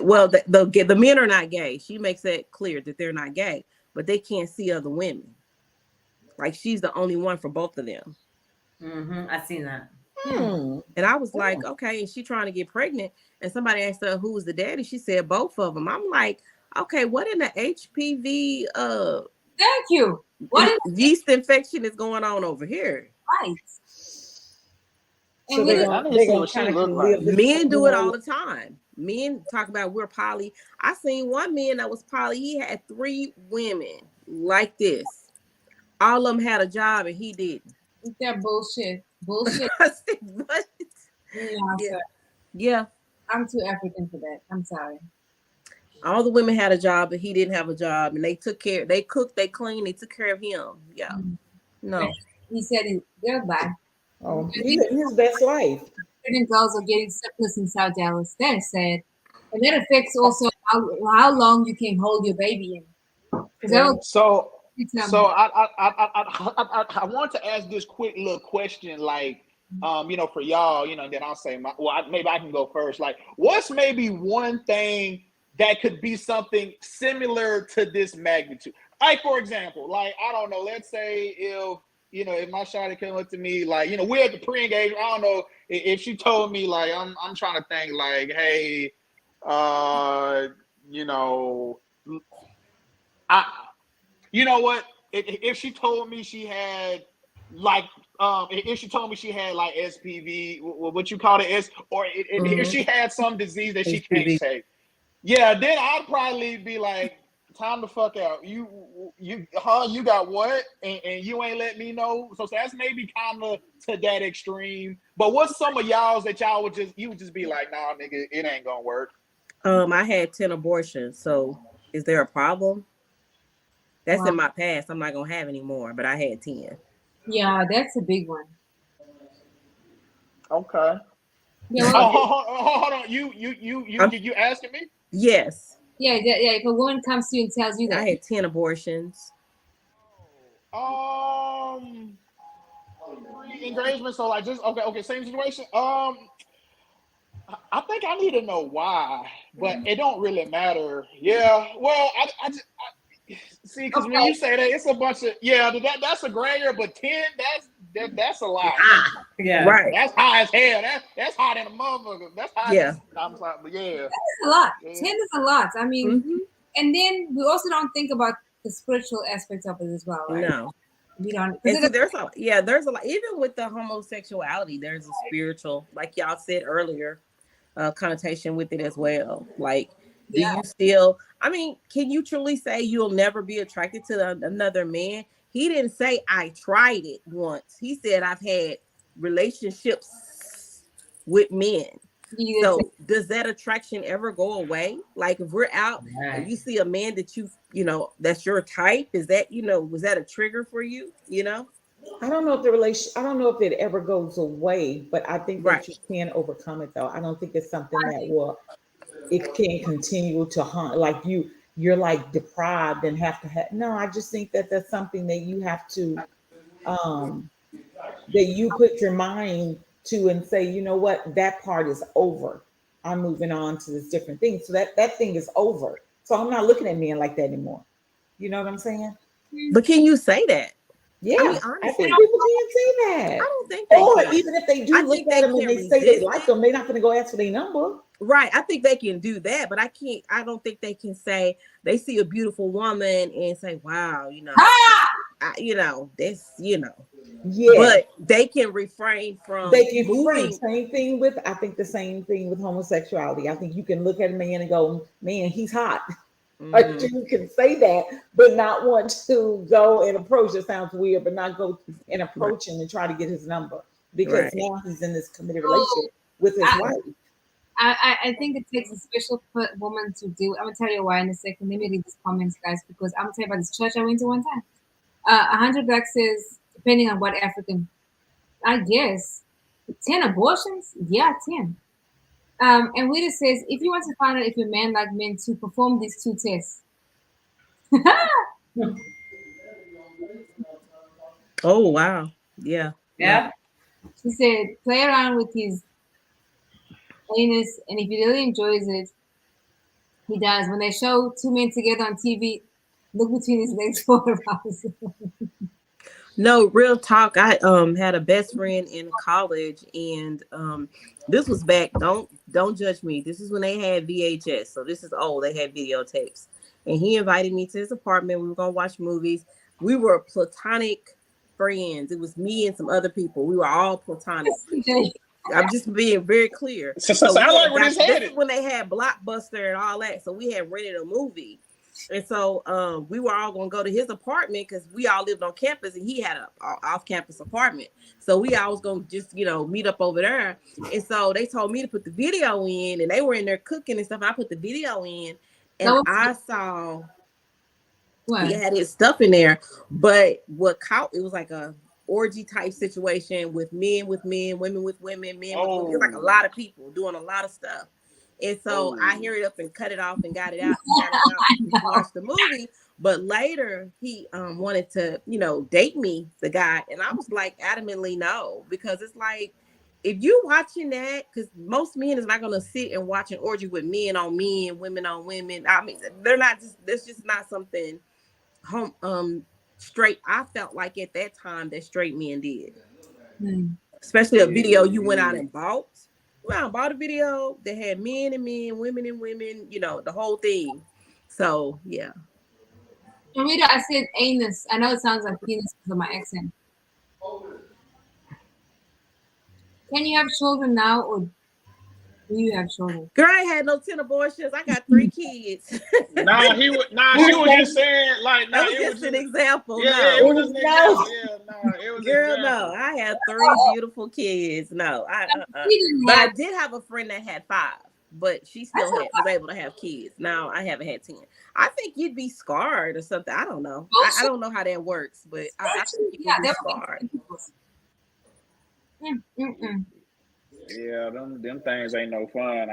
Well, the men are not gay. She makes that clear that they're not gay, but they can't see other women. Like, she's the only one for both of them. Mm-hmm. I seen that. And I was like, okay, is she trying to get pregnant? And somebody asked her who was the daddy. She said both of them. I'm like, okay, what in the HPV thank you. What yeast infection is going on over here? right? So And they're I gonna need to they're see gonna what she kind of look live like. this, Men do it all the time. Men talk about we're poly. I seen one man that was poly. He had 3 women like this. All of them had a job and he didn't. That bullshit. Bullshit. I said, what? No, Yeah. sir. Yeah. I'm too African for that. I'm sorry. All the women had a job, but he didn't have a job, and they took care. They cooked, they cleaned, they took care of him. Yeah, no. He said goodbye. Oh, he's living his best life. Pregnant girls are getting syphilis in South Dallas. That is sad. And that affects also how long you can hold your baby in. So I want to ask this quick little question, like, for y'all, then I'll say maybe I can go first. Like, what's maybe one thing that could be something similar to this magnitude? Like, for example, like, I don't know, let's say if my shawty came up to me, like, we're at the pre-engagement, I don't know if she told me, like, I'm trying to think, like, hey, you know what? If she told me she had like if she told me she had like SPV, what you call it, if she had some disease that she can't HPV. take, yeah, then I'd probably be like, time to fuck out. You got what? And you ain't let me know. So that's maybe kind of to that extreme. But what's some of y'all's that y'all would just be like, nah, nigga, it ain't gonna work. I had 10 abortions. So is there a problem? That's Wow. in my past. I'm not gonna have any more, but I had 10. Yeah, that's a big one. Okay. Yeah, well, hold on. You asking me? Yes, yeah. If a woman comes to you and tells you that, I had 10 abortions. Engagement. So like, just okay, same situation. I think I need to know why, but it don't really matter. Yeah. Well, I just see, because when you say that, it's a bunch of that's a gray area, but 10, that's a lot. Yeah. Right. That's high as hell. That's high than a motherfucker. That's high. Yeah. I'm sorry, but yeah. that's a lot. Yeah. 10 is a lot. I mean, Mhm. and then we also don't think about the spiritual aspects of it as well, right? No. We don't. And see, there's a lot, even with the homosexuality, there's a spiritual, like y'all said earlier, connotation with it as well. Like, do Yeah. you still, I mean, can you truly say you'll never be attracted to another man? He didn't say I tried it once. He said I've had relationships with men. You So did does that attraction ever go away? Like if we're out and you see a man that you know, that's your type, is that, you know, was that a trigger for you? You know? I don't know if the relation. I don't know if it ever goes away, but I think Right. that you can overcome it. Though I don't think it's something that will. It can continue to haunt. Like you're like deprived and have to have. No, I just think that that's something that you have to. Um, that you put your mind to and say, you know what, that part is over. I'm moving on to this different thing. So that thing is over. So I'm not looking at men like that anymore. You know what I'm saying? But can you say that? Yeah, I mean, I honestly, think people can say I that. don't think they Or can. even if they do I look think at they them and can they say they resist like it. them, they're not going to go ask for their number. Right. I think they can do that, but I don't think they can say they see a beautiful woman and say, wow, you know, you know, this, you know, Yeah, but they can refrain from they can refrain. moving. Same thing with, I think the same thing with homosexuality. I think you can look at a man and go, man, he's hot. Like Mhm. you can say that, but not want to go and approach. It sounds weird, but not go and Right. approach him and try to get his number because Right. now he's in this committed Oh, relationship with his I, wife. I think it takes a special woman to do. I'm gonna tell you why in a second. Let me read these comments, guys, because I'm gonna tell you about this church I went to one time. 100 Black says, depending on what African, I guess, 10 abortions. Yeah, 10. And Rita says, if you want to find out if your man like men to perform these 2 tests. Oh wow. Yeah. Yeah. She said, play around with his anus, and if he really enjoys it, he does. When they show 2 men together on TV, look between his legs for arousal. No, real talk. I had a best friend in college, and this was back. Don't judge me. This is when they had VHS, so this is old. They had videotapes, and he invited me to his apartment. We were gonna watch movies. We were platonic friends. It was me and some other people. We were all platonic. I'm just being very clear. So So I we like had where this this is headed. when they had Blockbuster and all that. So we had rented a movie. And so we were all gonna go to his apartment because we all lived on campus and he had a off-campus apartment. So we all was gonna just, you know, meet up over there. And so they told me to put the video in, and they were in there cooking and stuff. I put the video in, and I saw What? he had his stuff in there, but what caught it was like a orgy type situation with men, women with women, men with women. It was like a lot of people doing a lot of stuff. And so I hear it up and cut it off and got it out and watched the movie. But later he wanted to, you know, date me, the guy, and I was like adamantly no, because it's like if you watching that, because most men is not gonna sit and watch an orgy with men on men, women on women. I mean, they're not just that's just not something straight. I felt like at that time that straight men did, especially a video you went out and bought. Well, I bought a video that had men and men, women and women, you know, the whole thing. So yeah. Rita, I said anus. I know it sounds like penis because of my accent. Can you have children now, or do you have children? Girl, I ain't had no 10 abortions. I got 3 kids. Nah, she was just saying like, nah, That was it just was an just, example. yeah, No. it was just an example. Yeah, nah, it was Girl, an example. no. I had 3 beautiful kids. No, but I did have a friend that had 5, but she still was able to have kids. Now I haven't had 10. I think you'd be scarred or something. I don't know. I don't know how that works, but I think you would be scarred. Yeah, them things ain't no fun.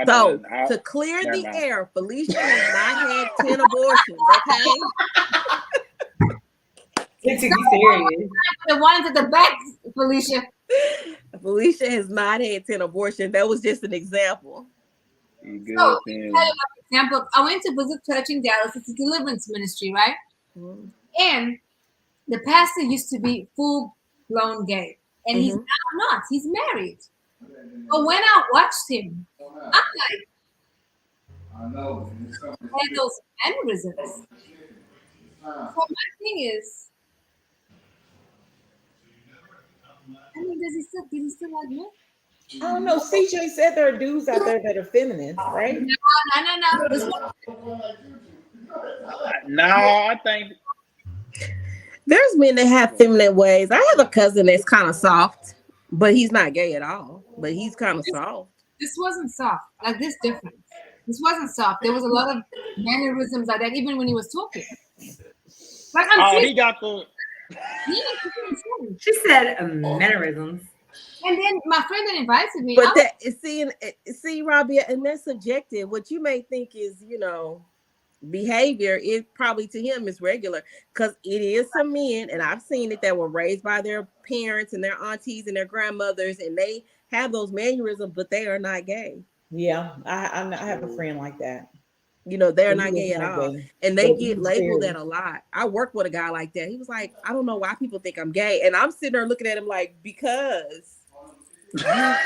So to clear the air, Felicia has not had 10 abortions, okay? It's to be serious. The ones at the back, Felicia. Felicia has not had 10 abortions. That was just an example. So, example, I went to visit church in Dallas. It's a deliverance ministry, right? Mm-hmm. And the pastor used to be full-blown gay, and he's now not. He's married. But when I watched him, I'm like, I know those mannerisms. So my thing is, I mean, does he still like me? I don't know. CJ said there are dudes out there that are feminine, right? No. This No, I think there's men that have feminine ways. I have a cousin that's kind of soft. But he's not gay at all. But he's kind of soft. This wasn't soft. Like this difference. This wasn't soft. There was a lot of mannerisms like that, even when he was talking. Like I'm Oh, serious. he got the. She said mannerisms. And then my friend that invited me. But that see, Robbie, and that's subjective. What you may think is, behavior, is probably to him is regular, because it is some men, and I've seen it, that were raised by their parents and their aunties and their grandmothers, and they have those mannerisms, but they are not gay. Yeah, I have a friend like that. They're But not he is gay at not all, gay. and they But get he's labeled very- that a lot. I work with a guy like that. He was like, I don't know why people think I'm gay, and I'm sitting there looking at him like, because Yeah,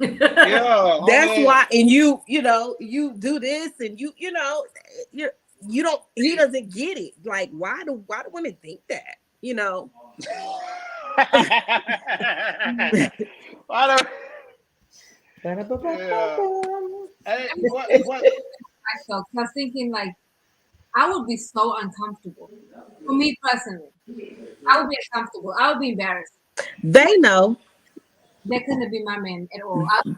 that's why. And you do this, and you don't. He doesn't get it. Like, why do women think that? I don't. Ba-da-ba-ba-ba-bum. Hey, what? Myself, I was thinking like I would be so uncomfortable. For me personally, I would be uncomfortable. I would be embarrassed. They know. That couldn't be my man at all. I was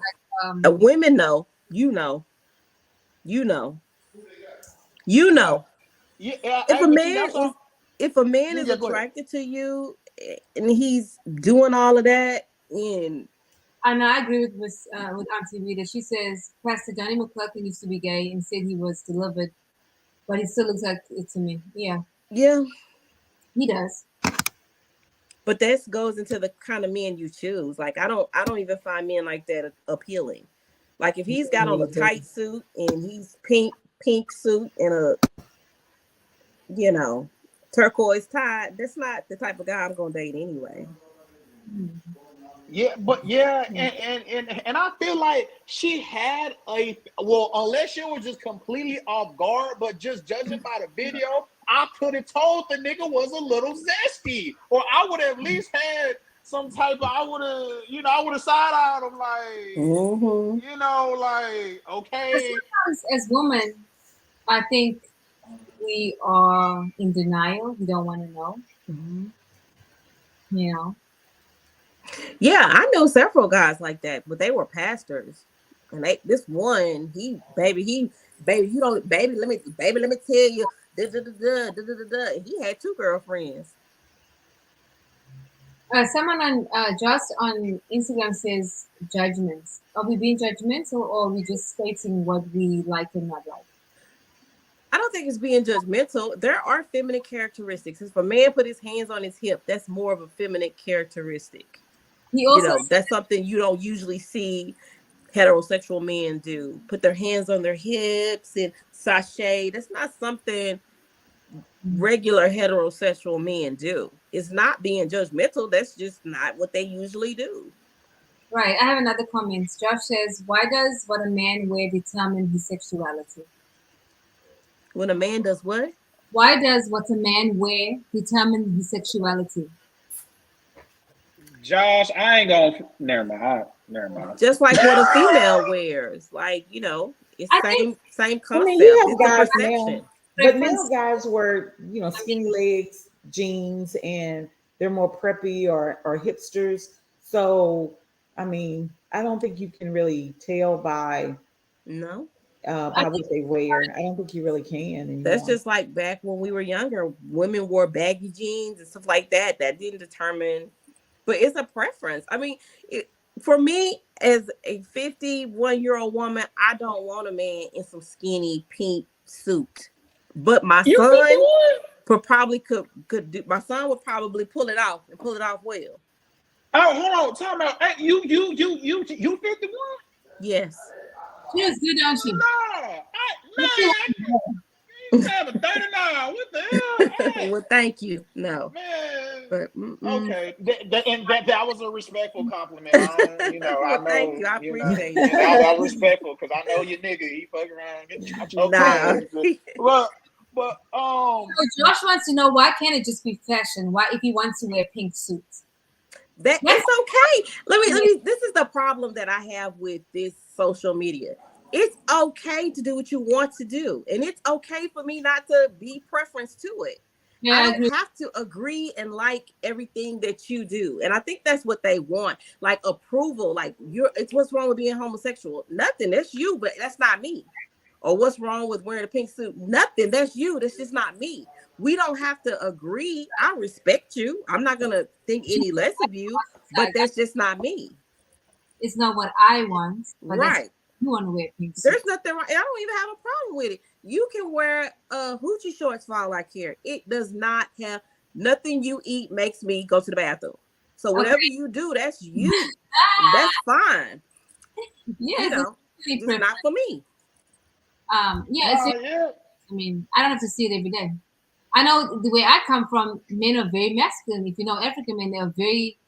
like, Women know. You know. Yeah, If a but see, man that's all. is Yeah, go ahead. attracted to you, and he's doing all of that, and and I agree with Auntie Rita. She says Pastor Johnny McClurkin used to be gay and said he was delivered, but he still looks like it to me. Yeah, yeah. he does. But this goes into the kind of men you choose. Like, I don't even find men like that appealing. Like, if he's got on a tight suit and he's pink suit and a turquoise tie, that's not the type of guy I'm gonna date anyway. Yeah, but yeah, and I feel like she had unless she was just completely off guard, but just judging by the video, I could have told the nigga was a little zesty, or I would have at least had some type of, I would have side-eyed him like, Mm-hmm. like, But okay. sometimes as women, I think we are in denial. We don't want to know. Mm-hmm. You know. Yeah, I know several guys like that, but they were pastors. And this one, baby, you don't, let me tell you, da, da, da, da, da, da, da. He had 2 girlfriends. Someone on just on Instagram says judgments. Are we being judgmental, or are we just stating what we like and not like? I don't think it's being judgmental. There are feminine characteristics. If a man put his hands on his hip, that's more of a feminine characteristic. He also That's something you don't usually see heterosexual men do. Put their hands on their hips and sashay. That's not something regular heterosexual men do. It's not being judgmental. That's just not what they usually do. right. I have another comment. Josh says, "Why does what a man wear determine his sexuality? When a man does what? Why does what a man wear determine his sexuality?" Josh, I ain't gonna. Never mind. Just like what a female wears. Like, it's I same think, concept. you have It's a guys perception. now, but now guys wear, skinny legs, jeans, and they're more preppy or hipsters. So, I mean, I don't think you can really tell by No. by what they wear. I don't think you really can anymore. That's just like back when we were younger. Women wore baggy jeans and stuff like that. That didn't determine, but it's a preference. I mean, for me, as a 51-year-old woman, I don't want a man in some skinny pink suit. But my son could do. My son would probably pull it off and pull it off well. Oh, hold on, time out. Hey, you 51? Yes. She was good, don't she? You have a 39. What the hell? Hey, Well, thank you. No, man. but Okay, that was a respectful compliment. I Well, know. thank you. I appreciate it. it. That was respectful because I know your nigga. He fuck around. Okay. Nah. But So Josh wants to know, why can't it just be fashion? Why, if he wants to wear pink suits? That's okay. Let me. This is the problem that I have with this social media. It's okay to do what you want to do, and it's okay for me not to be preference to it. Yeah, I I don't agree. have to agree and like everything that you do. And I think that's what they want, like approval. Like it's what's wrong with being homosexual? Nothing. That's you, but that's not me. Or what's wrong with wearing a pink suit? Nothing. That's you. That's just not me. We don't have to agree. I respect you. I'm not gonna think any less of you, but that's just not me. It's not what I want, but that's Right. you want to wear pink suit. There's nothing wrong. I don't even have a problem with it. You can wear hoochie shorts for all I care. It does not have nothing you eat makes me go to the bathroom. So whatever you do, that's you. That's fine. Yes, it's It's not for me. yeah, it's Yeah. I mean, I don't have to see it every day. I know the way I come from, men are very masculine. If you know African men, they're very,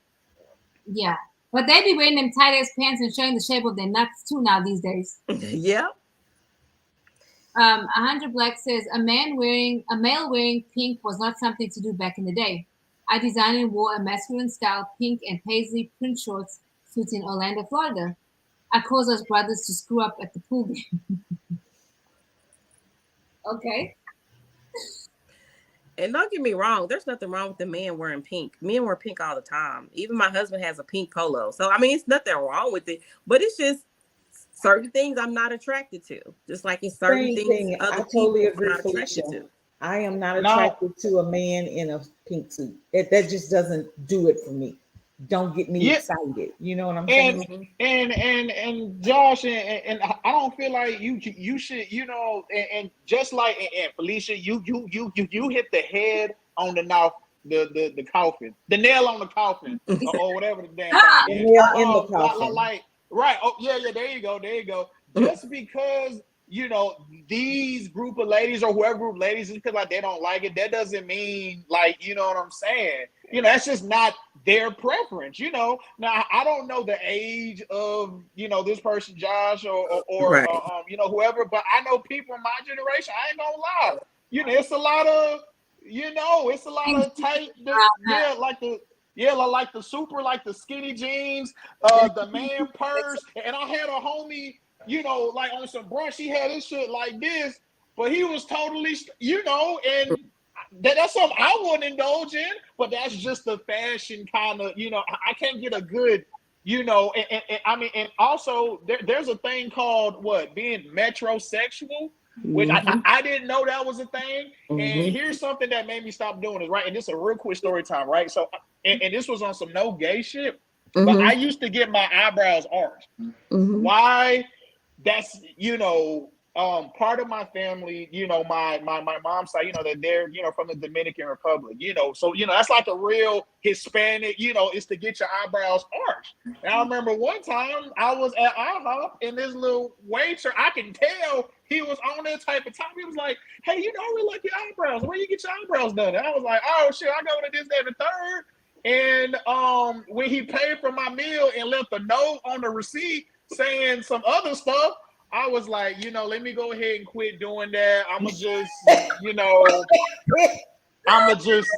yeah. But they be wearing them tight ass pants and showing the shape of their nuts too now these days. Yeah. 100 Black says a male wearing pink was not something to do back in the day. I designed and wore a masculine style pink and paisley print shorts suit in Orlando, Florida. I caused us brothers to screw up at the pool game. Okay. And don't get me wrong, there's nothing wrong with the man wearing pink. Men wear pink all the time. Even my husband has a pink polo. So I mean, it's nothing wrong with it, but it's just certain things I'm not attracted to. Just like it's certain Same things thing. other I totally people agree, are not attracted Felicia. to. I am not Now, attracted to a man in a pink suit. That just doesn't do it for me. Don't get me yeah, excited. You know what I'm and saying? Mhm. and Josh and I don't feel like you should, and just like and Felicia, you hit the head on the mouth, the coffin, the nail on the coffin, or whatever the damn The thing is. nail in the coffin. Right. Oh yeah, there you go. Just because these group of ladies or whoever group of ladies, just because like they don't like it, that doesn't mean like you know what I'm saying. That's just not their preference. Now I don't know the age of this person, Josh, or Right. whoever, but I know people in my generation. I ain't gonna lie. It's a lot of it's a lot of tight. Like the super, like the skinny jeans, the man purse, and I had a homie, like on some brunch, he had his shit like this, but he was totally, and that's something I wouldn't indulge in, but that's just the fashion kind of, I can't get a good, and I mean, and also there's a thing called being metrosexual, which Mhm. I didn't know that was a thing. And Mhm. here's something that made me stop doing it, right? And this is a real quick story time, right? So, and this was on some no gay shit, but I Mhm. used to get my eyebrows arched. Mhm. Why? That's part of my family, my mom's side, that they're from the Dominican Republic, so that's like a real Hispanic, is to get your eyebrows arched. And I remember one time I was at IHOP and this little waiter, I can tell he was on that type of time. He was like, "Hey, I really like your eyebrows. Where you get your eyebrows done?" And I was like, "Oh shit, I go to this, that, and the third." And when he paid for my meal and left a note on the receipt saying some other stuff, I was like, let me go ahead and quit doing that. I'ma just, I'ma just,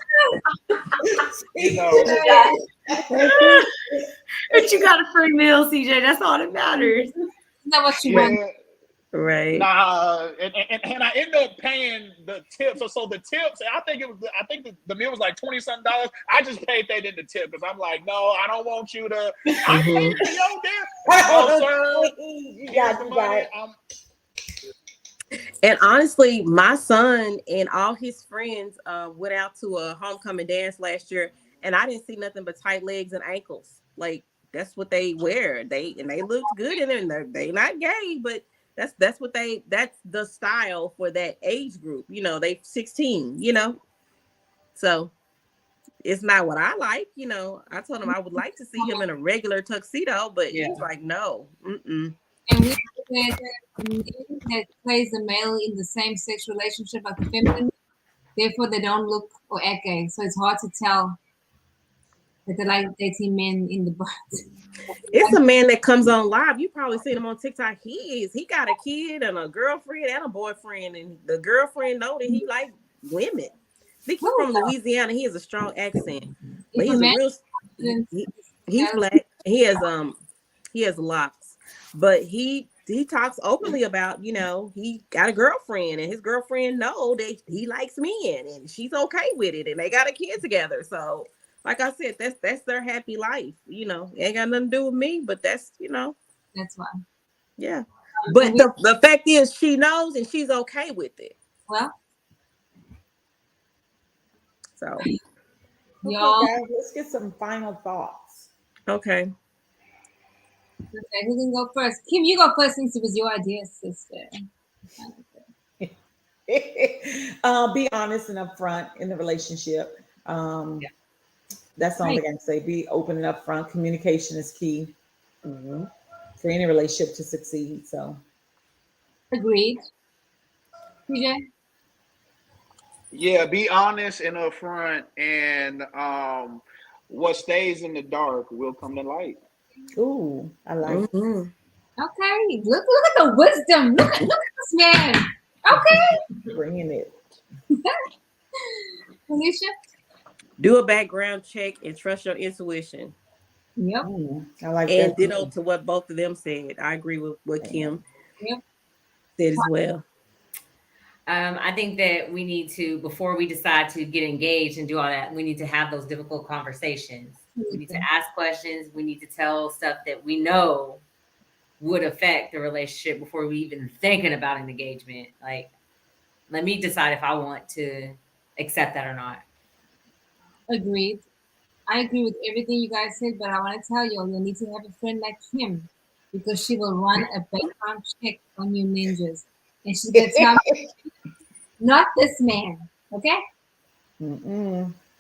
But you got a free meal, CJ. That's all that matters. Isn't that what you want? yeah. Right. Nah, and I ended up paying the tips. So the tips, I think the meal was like $20-something. I just paid that in the tip because I'm like, no, I don't want you to. I paid for your dinner. No, sir. You Here's got the you money. got And honestly, my son and all his friends went out to a homecoming dance last year, and I didn't see nothing but tight legs and ankles. Like that's what they wear. They looked good in it. And they not gay, but that's the style for that age group. They 16. So it's not what I like. I told him I would like to see him in a regular tuxedo, but Yeah. he's like, no. Mm-mm. And we said the men that plays the male in the same sex relationship as the feminine, therefore they don't look or act gay. So it's hard to tell that they like dating men in the butt. It's a man that comes on live. You probably seen him on TikTok. He got a kid and a girlfriend and a boyfriend, and the girlfriend know that he like women. I think he's from Louisiana. He has a strong accent, but If a he's a man real. He's black. He has locks, but he he talks openly about, you know, he got a girlfriend and his girlfriend know that he likes men and she's okay with it and they got a kid together. So like I said, that's their happy life. You know, it ain't got nothing to do with me, but that's, you know, That's why. yeah. But the fact is she knows and she's okay with it. Well, So y'all. Okay, guys, let's get some final thoughts. okay. Okay, who can go first? Kim, you go first since it was your idea, sister. Be honest and upfront in the relationship. That's the only thing I can say. Be open and upfront. Communication is key for any relationship to succeed. So, Agreed. PJ? Yeah, be honest and upfront, and what stays in the dark will come to light. ooh, I like Mhm. Okay. Look at the wisdom. Look at this man. Okay. bringing it. Alicia? Do a background check and trust your intuition. Yep. I like And that. ditto to what both of them said. I agree with what Kim Yep. said as well. I think that we need to, before we decide to get engaged and do all that, we need to have those difficult conversations. We need to ask questions. We need to tell stuff that we know would affect the relationship before we even thinking about an engagement. Like, let me decide if I want to accept that or not. Agreed. I agree with everything you guys said, but I want to tell you, you need to have a friend like Kim because she will run a background check on you ninjas. And she's going to tell you, not this man. Okay?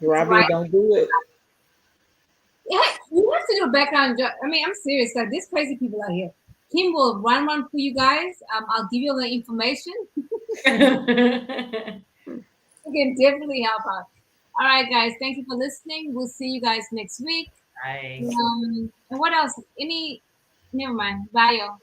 Robbie, don't do it. Yeah, you have to do a background job. I mean, I'm serious. Like, there's crazy people out here. Kim will run for you guys. I'll give you all the information. You can definitely help out. All right, guys. Thank you for listening. We'll see you guys next week. Right. And what else? Never mind. Bye, y'all.